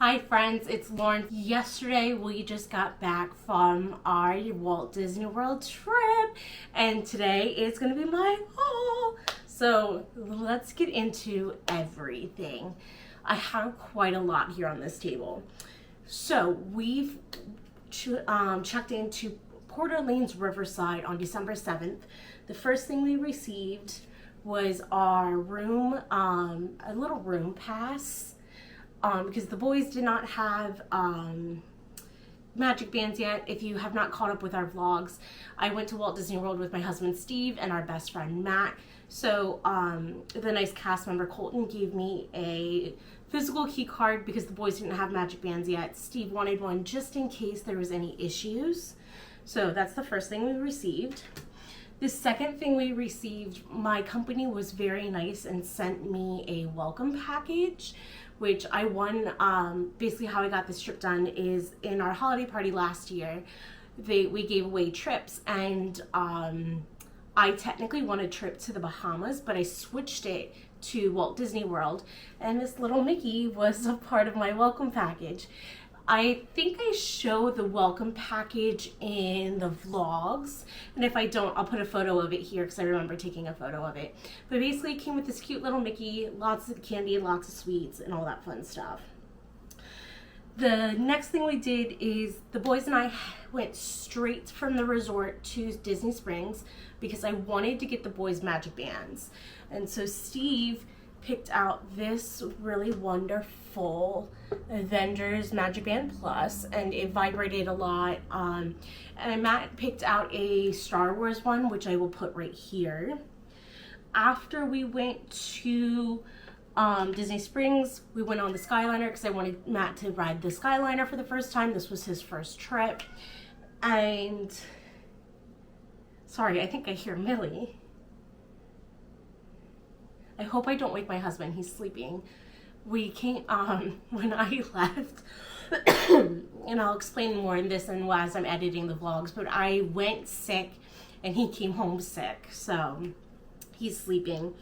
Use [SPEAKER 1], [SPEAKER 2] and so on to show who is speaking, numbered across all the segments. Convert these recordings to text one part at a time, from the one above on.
[SPEAKER 1] Hi friends, it's Lauren. Yesterday we just got back from our Walt Disney World trip and today is going to be my haul. So let's get into everything. I have quite a lot here on this table. So we've checked into Port Orleans Riverside on December 7th. The first thing we received was our room, a little room pass. Because the boys did not have magic bands yet. If you have not caught up with our vlogs, I went to Walt Disney World with my husband Steve and our best friend Matt. So the nice cast member Colton gave me a physical key card because the boys didn't have magic bands yet. Steve wanted one just in case there was any issues. So that's the first thing we received. The second thing we received, my company was very nice and sent me a welcome package, which I won. Basically how I got this trip done is in our holiday party last year, we gave away trips, and I technically won a trip to the Bahamas, but I switched it to Walt Disney World, and this little Mickey was a part of my welcome package. I think I show the welcome package in the vlogs, and if I don't, I'll put a photo of it here because I remember taking a photo of it. But basically it came with this cute little Mickey, lots of candy, lots of sweets, and all that fun stuff. The next thing we did is the boys and I went straight from the resort to Disney Springs because I wanted to get the boys magic bands. And so Steve picked out this really wonderful Avengers Magic Band Plus, and it vibrated a lot. And Matt picked out a Star Wars one, which I will put right here. After we went to Disney Springs, we went on the Skyliner because I wanted Matt to ride the Skyliner for the first time. This was his first trip. And sorry, I think I hear Millie. I hope I don't wake my husband, he's sleeping. We came, when I left, and I'll explain more in this and as I'm editing the vlogs, but I went sick and he came home sick, so he's sleeping.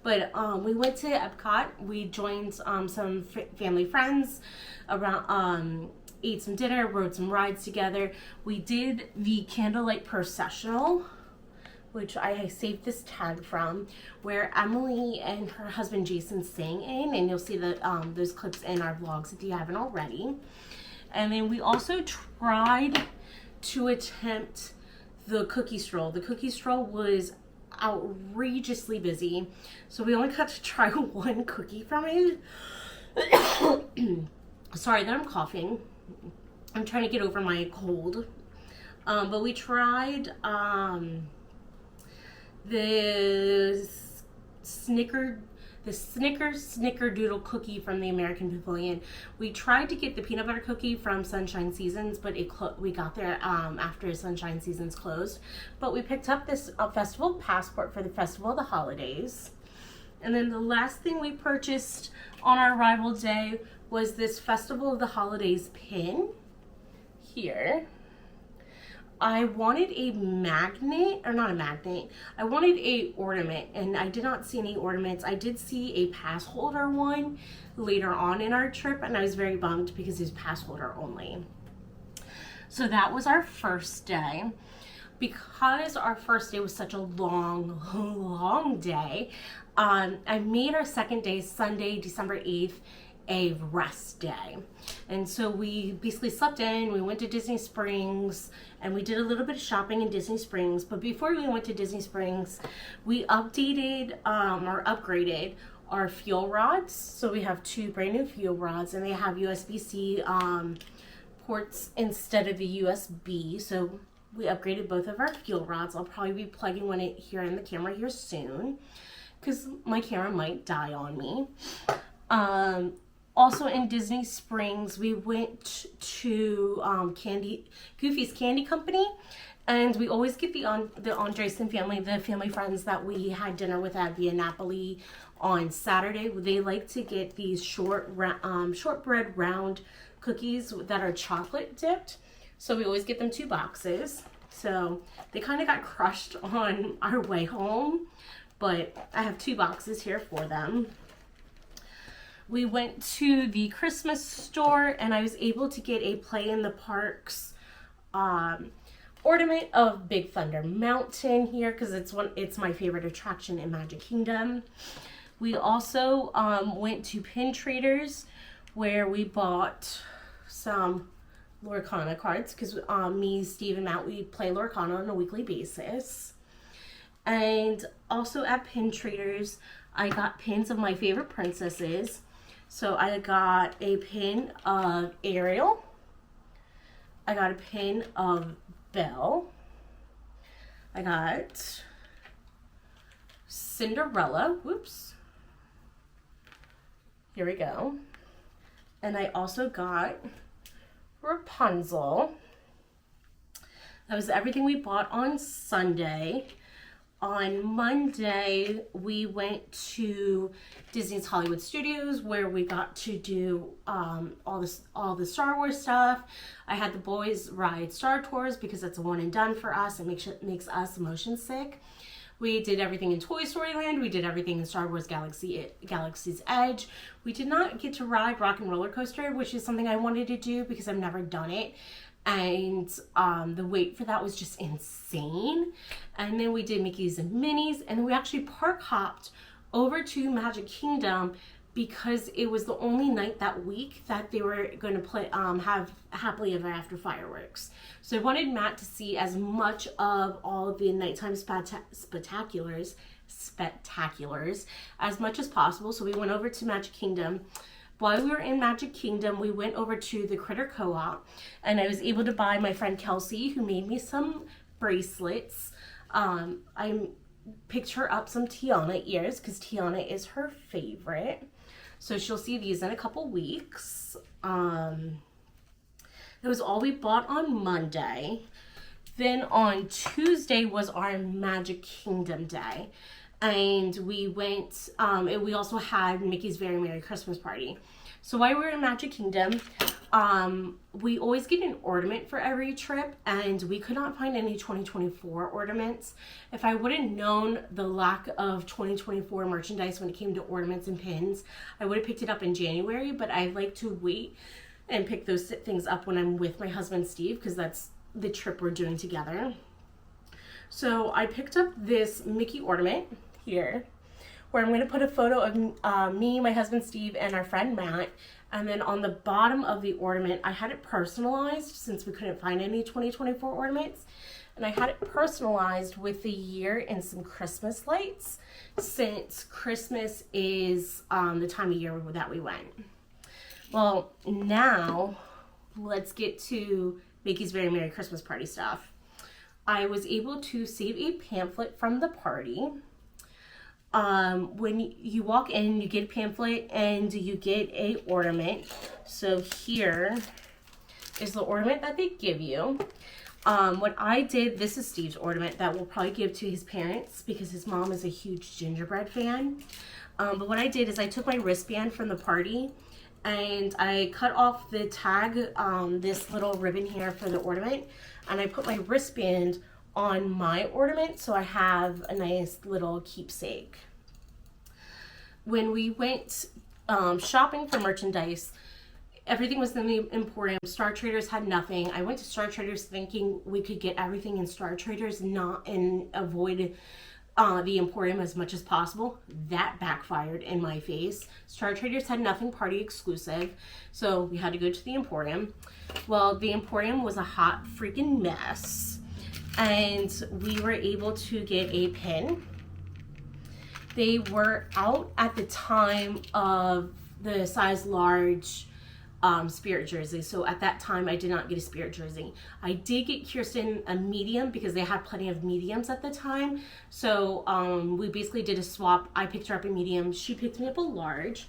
[SPEAKER 1] But we went to Epcot, we joined some family friends, around, ate some dinner, rode some rides together. We did the candlelight processional, which I saved this tag from, where Emily and her husband Jason sang in, and you'll see those clips in our vlogs if you haven't already. And then we also tried to attempt the cookie stroll. The cookie stroll was outrageously busy, so we only got to try one cookie from it. Sorry that I'm coughing. I'm trying to get over my cold. But we tried the Snickerdoodle cookie from the American Pavilion. We tried to get the peanut butter cookie from Sunshine Seasons, but we got there after Sunshine Seasons closed. But we picked up this festival passport for the Festival of the Holidays. And then the last thing we purchased on our arrival day was this Festival of the Holidays pin here. I wanted a magnet, or not a magnet, I wanted a ornament, and I did not see any ornaments. I did see a pass holder one later on in our trip, and I was very bummed because it was pass holder only. So that was our first day. Because our first day was such a long day, I made our second day, Sunday, December 8th, a rest day. And so we basically slept in, we went to Disney Springs, and we did a little bit of shopping in Disney Springs. But before we went to Disney Springs, we updated or upgraded our fuel rods. So we have two brand new fuel rods, and they have USB-C ports instead of the USB. So we upgraded both of our fuel rods. I'll probably be plugging one here in the camera here soon because my camera might die on me. Also in Disney Springs, we went to Goofy's Candy Company, and we always get the Andreessen family, the family friends that we had dinner with at Via Napoli on Saturday. They like to get these shortbread round cookies that are chocolate dipped. So we always get them 2 boxes. So they kind of got crushed on our way home, but I have 2 boxes here for them. we went to the Christmas store and I was able to get a Play in the Parks ornament of Big Thunder Mountain here because it's my favorite attraction in Magic Kingdom. We also went to Pin Traders where we bought some Lorcana cards because me, Steve, and Matt, we play Lorcana on a weekly basis. And also at Pin Traders, I got pins of my favorite princesses. So I got a pin of Ariel. I got a pin of Belle. I got Cinderella. Whoops. Here we go. And I also got Rapunzel. That was everything we bought on Sunday. On Monday, we went to Disney's Hollywood Studios where we got to do all the Star Wars stuff. I had the boys ride Star Tours because that's a one and done for us. It makes us motion sick. We did everything in Toy Story Land. We did everything in Star Wars Galaxy's Edge. We did not get to ride Rock and Roller Coaster, which is something I wanted to do because I've never done it. And the wait for that was just insane. And then we did Mickey's and Minnie's, and we actually park hopped over to Magic Kingdom because it was the only night that week that they were going to play have Happily Ever After fireworks. So I wanted Matt to see as much of all of the nighttime spectaculars as much as possible. So we went over to Magic Kingdom. While we were in Magic Kingdom, we went over to the Critter Co-op, and I was able to buy my friend Kelsey, who made me some bracelets. I picked her up some Tiana ears because Tiana is her favorite. So she'll see these in a couple weeks. That was all we bought on Monday. Then on Tuesday was our Magic Kingdom day. And we went, and we also had Mickey's Very Merry Christmas Party. So while we were in Magic Kingdom, we always get an ornament for every trip, and we could not find any 2024 ornaments. If I would have known the lack of 2024 merchandise when it came to ornaments and pins, I would have picked it up in January, but I like to wait and pick those things up when I'm with my husband, Steve, because that's the trip we're doing together. So I picked up this Mickey ornament here, where I'm going to put a photo of me, my husband Steve, and our friend Matt, and then on the bottom of the ornament I had it personalized since we couldn't find any 2024 ornaments, and I had it personalized with the year and some Christmas lights since Christmas is the time of year that we went. Well, now let's get to Mickey's Very Merry Christmas Party stuff. I was able to save a pamphlet from the party. When you walk in, you get a pamphlet and you get a ornament. So here is the ornament that they give you. What I did, this is Steve's ornament that we'll probably give to his parents because his mom is a huge gingerbread fan. But what I did is I took my wristband from the party and I cut off the tag, this little ribbon here for the ornament, and I put my wristband on my ornament so I have a nice little keepsake. When we went shopping for merchandise, everything was in the Emporium. Star Traders had nothing. I went to Star Traders thinking we could get everything in Star Traders and avoid the Emporium as much as possible. That backfired in my face. Star Traders had nothing party exclusive, so we had to go to the Emporium. Well, the Emporium was a hot freaking mess, and we were able to get a pin. They were out at the time of the size large Spirit jersey, so at that time I did not get a Spirit jersey. I did get Kirsten a medium because they had plenty of mediums at the time, so we basically did a swap. I picked her up a medium, she picked me up a large,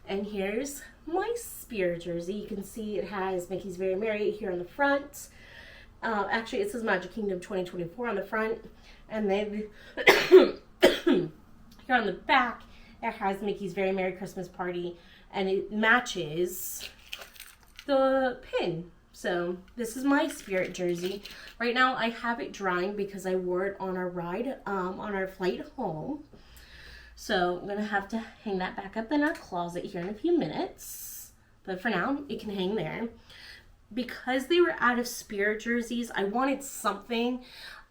[SPEAKER 1] and here's my Spirit jersey. You can see it has Mickey's Very Merry here on the front. Actually it says Magic Kingdom 2024 on the front, and then here on the back it has Mickey's Very Merry Christmas Party, and it matches the pin. So this is my Spirit jersey. Right now I have it drying because I wore it on our ride, on our flight home. So I'm going to have to hang that back up in our closet here in a few minutes. But for now, it can hang there. Because they were out of Spirit jerseys, I wanted something.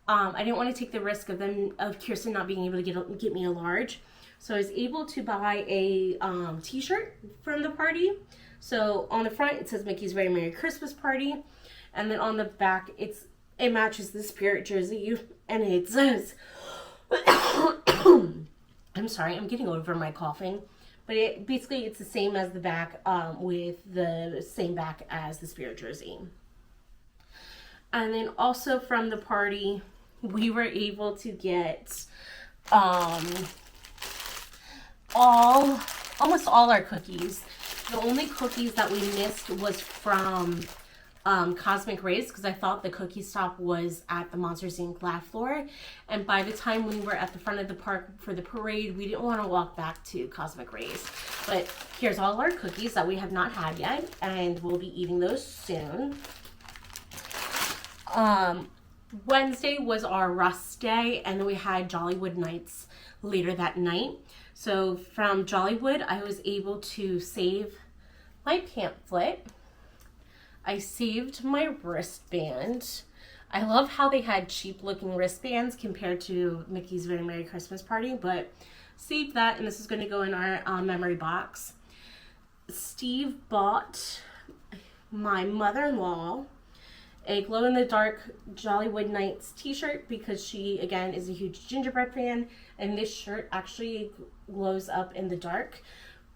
[SPEAKER 1] I didn't want to take the risk of Kirsten not being able to get me a large. So I was able to buy a t-shirt from the party. So on the front, it says Mickey's Very Merry Christmas Party. And then on the back, it matches the Spirit jersey. And it says, I'm sorry, I'm getting over my coughing. But basically, it's the same as the back, with the same back as the Spirit jersey. And then also from the party, we were able to get almost all our cookies. The only cookies that we missed was from Cosmic Rays, because I thought the cookie stop was at the Monsters Inc. laugh floor, and by the time we were at the front of the park for the parade, we didn't want to walk back to Cosmic Rays. But here's all our cookies that we have not had yet, and we'll be eating those soon. Wednesday was our Rust Day, and then we had Jollywood Nights later that night. So from Jollywood, I was able to save my pamphlet. I saved my wristband. I love how they had cheap looking wristbands compared to Mickey's Very Merry Christmas Party, but saved that, and this is going to go in our memory box. Steve bought my mother-in-law a glow-in-the-dark Jollywood Nights t-shirt because she, again, is a huge gingerbread fan, and this shirt actually glows up in the dark.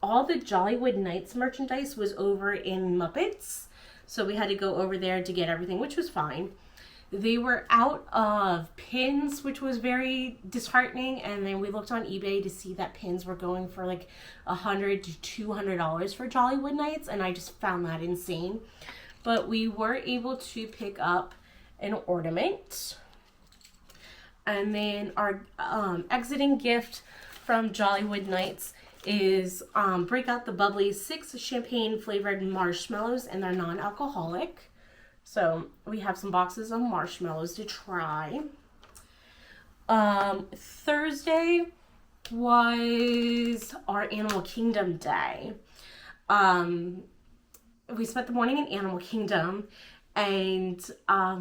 [SPEAKER 1] All the Jollywood Nights merchandise was over in Muppets, so we had to go over there to get everything, which was fine. They were out of pins, which was very disheartening, and then we looked on eBay to see that pins were going for like $100 to $200 for Jollywood Nights, and I just found that insane. But we were able to pick up an ornament. And then our exiting gift from Jollywood Nights is Break Out the Bubbly 6 champagne flavored marshmallows, and they're non-alcoholic. So we have some boxes of marshmallows to try. Thursday was our Animal Kingdom day. We spent the morning in Animal Kingdom, and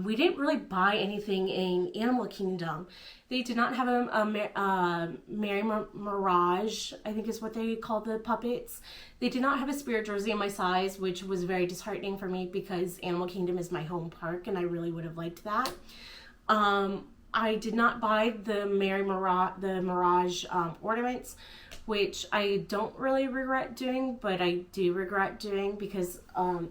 [SPEAKER 1] we didn't really buy anything in Animal Kingdom. They did not have a Merry Mirage, I think is what they call the puppets. They did not have a Spirit jersey in my size, which was very disheartening for me because Animal Kingdom is my home park, and I really would have liked that. I did not buy the Mirage ornaments, which I don't really regret doing, but I do regret doing because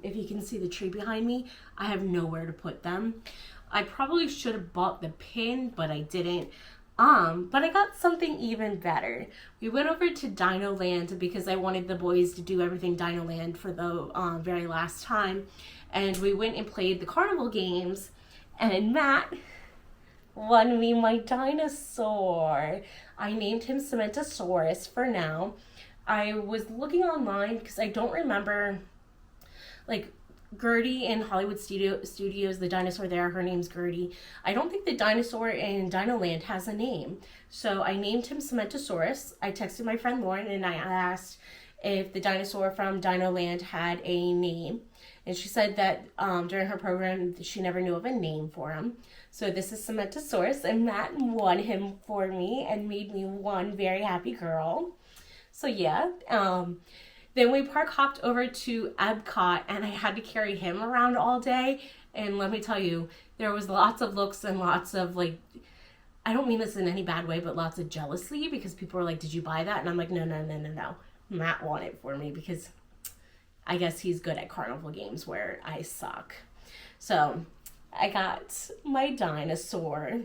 [SPEAKER 1] if you can see the tree behind me, I have nowhere to put them. I probably should have bought the pin, but I didn't. But I got something even better. We went over to Dino Land because I wanted the boys to do everything Dino Land for the very last time. And we went and played the carnival games, and Matt won me my dinosaur. I named him Cementosaurus for now. I was looking online because I don't remember, like, Gertie in Hollywood Studios, the dinosaur there, her name's Gertie. I don't think the dinosaur in Dino Land has a name. So I named him Cementosaurus. I texted my friend Lauren and I asked if the dinosaur from Dino Land had a name. And she said that during her program, she never knew of a name for him. So this is Cementosaurus, and Matt won him for me and made me one very happy girl. So yeah, then we park hopped over to Epcot, and I had to carry him around all day. And let me tell you, there was lots of looks and lots of, like, I don't mean this in any bad way, but lots of jealousy because people were like, did you buy that? And I'm like, no. Matt won it for me because I guess he's good at carnival games where I suck. So I got my dinosaur.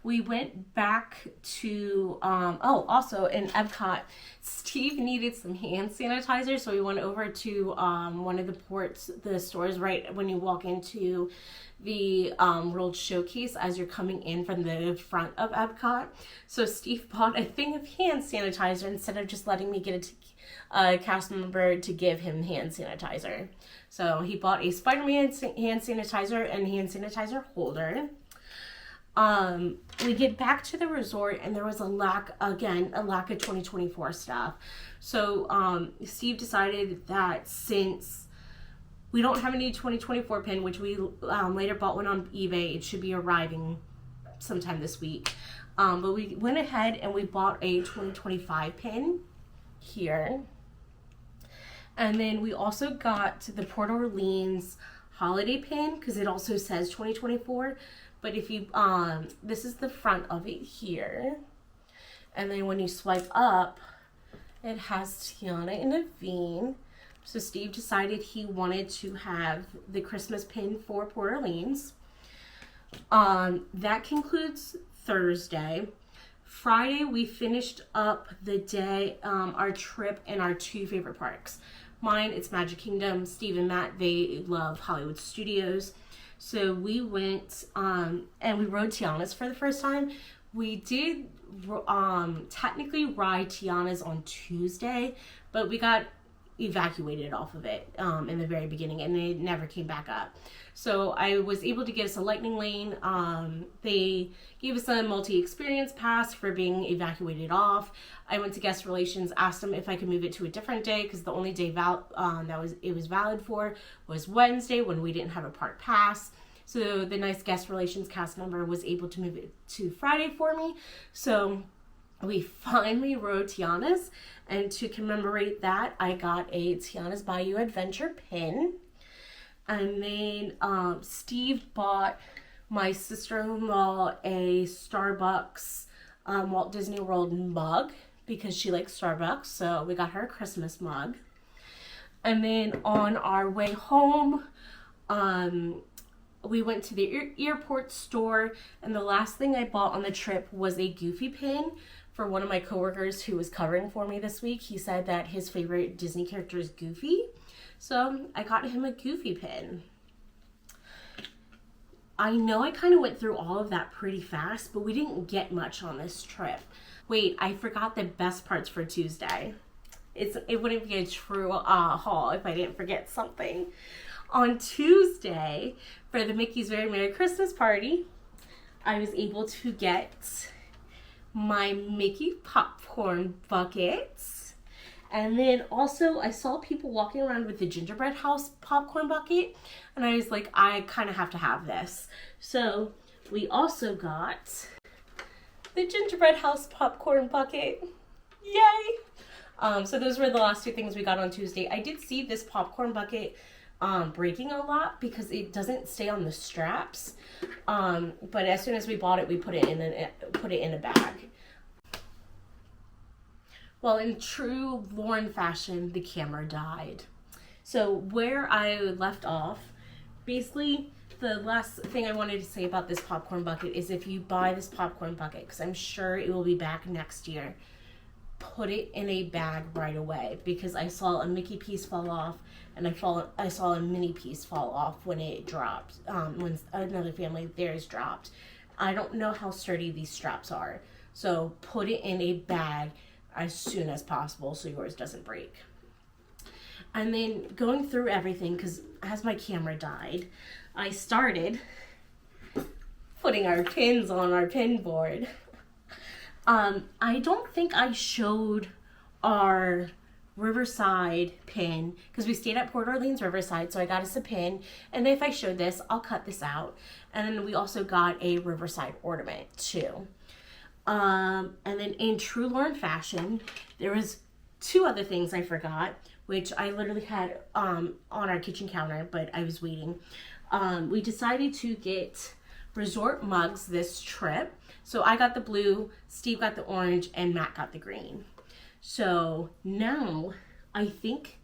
[SPEAKER 1] We went back to, also in Epcot, Steve needed some hand sanitizer, so we went over to one of the stores right when you walk into the World Showcase as you're coming in from the front of Epcot. So Steve bought a thing of hand sanitizer instead of just letting me get a cast member to give him hand sanitizer. So he bought a Spider-Man hand sanitizer and hand sanitizer holder. We get back to the resort and there was a lack of 2024 stuff. So Steve decided that since we don't have any 2024 pin, which we later bought one on eBay, it should be arriving sometime this week. But we went ahead and we bought a 2025 pin here. And then we also got the Port Orleans holiday pin because it also says 2024. But if you, this is the front of it here. And then when you swipe up, it has Tiana and Naveen. So Steve decided he wanted to have the Christmas pin for Port Orleans. That concludes Thursday. Friday, we finished up the day, our trip in our two favorite parks. Mine, it's Magic Kingdom. Steve and Matt, they love Hollywood Studios. So we went and we rode Tiana's for the first time. We did technically ride Tiana's on Tuesday, but we got evacuated off of it in the very beginning and it never came back up. So I was able to get us a lightning lane. They gave us a multi-experience pass for being evacuated off. I went to guest relations, asked them if I could move it to a different day because the only day it was valid for was Wednesday when we didn't have a park pass. So the nice guest relations cast member was able to move it to Friday for me. So we finally rode Tiana's, and to commemorate that, I got a Tiana's Bayou Adventure pin. And then Steve bought my sister-in-law a Starbucks Walt Disney World mug because she likes Starbucks, so we got her a Christmas mug. And then on our way home, we went to the airport store, and the last thing I bought on the trip was a Goofy pin for one of my coworkers who was covering for me this week. He said that his favorite Disney character is Goofy, so I got him a Goofy pin. I know I kind of went through all of that pretty fast, but we didn't get much on this trip. Wait, I forgot the best parts for Tuesday. It wouldn't be a true haul if I didn't forget something. On Tuesday, for the Mickey's Very Merry Christmas Party, I was able to get my Mickey popcorn buckets. And then also I saw people walking around with the gingerbread house popcorn bucket, and I was like, I kind of have to have this. So we also got the gingerbread house popcorn bucket. Yay! So those were the last two things we got on Tuesday. I did see this popcorn bucket breaking a lot because it doesn't stay on the straps. But as soon as we bought it, we put it in a bag. Well, in true Lauren fashion, the camera died. So where I left off, basically the last thing I wanted to say about this popcorn bucket is if you buy this popcorn bucket, because I'm sure it will be back next year, put it in a bag right away, because I saw a Mickey piece fall off and I saw a Minnie piece fall off when it dropped, when another family of theirs dropped. I don't know how sturdy these straps are, so put it in a bag as soon as possible so yours doesn't break. And then going through everything, because as my camera died, I started putting our pins on our pin board. I don't think I showed our Riverside pin because we stayed at Port Orleans Riverside, so I got us a pin, and if I showed this, I'll cut this out. And then we also got a Riverside ornament too. And then in true Lauren fashion, there was two other things I forgot, which I literally had on our kitchen counter, but I was waiting. We decided to get resort mugs this trip. So I got the blue, Steve got the orange, and Matt got the green. So now I think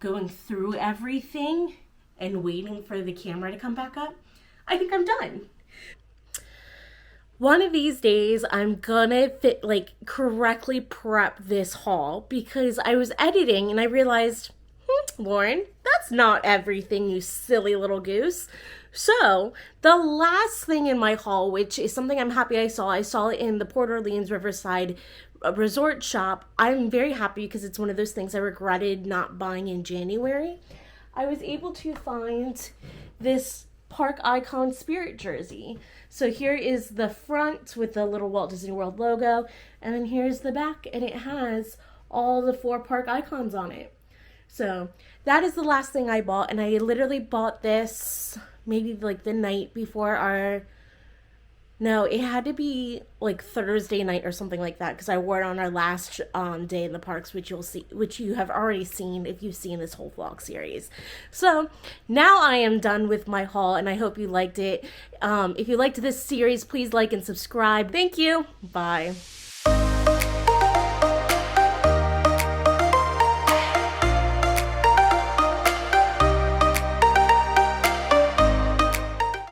[SPEAKER 1] going through everything and waiting for the camera to come back up, I think I'm done. One of these days, I'm gonna correctly prep this haul, because I was editing and I realized, Lauren, that's not everything, you silly little goose. So the last thing in my haul, which is something I'm happy I saw it in the Port Orleans Riverside resort shop. I'm very happy because it's one of those things I regretted not buying in January. I was able to find this park icon spirit jersey. So here is the front with the little Walt Disney World logo, and then here's the back, and it has all the 4 park icons on it. So that is the last thing I bought, and I literally bought this maybe like the night before no, it had to be like Thursday night or something like that, because I wore it on our last day in the parks, which you have already seen if you've seen this whole vlog series. So now I am done with my haul, and I hope you liked it. If you liked this series, please like and subscribe. Thank you. Bye.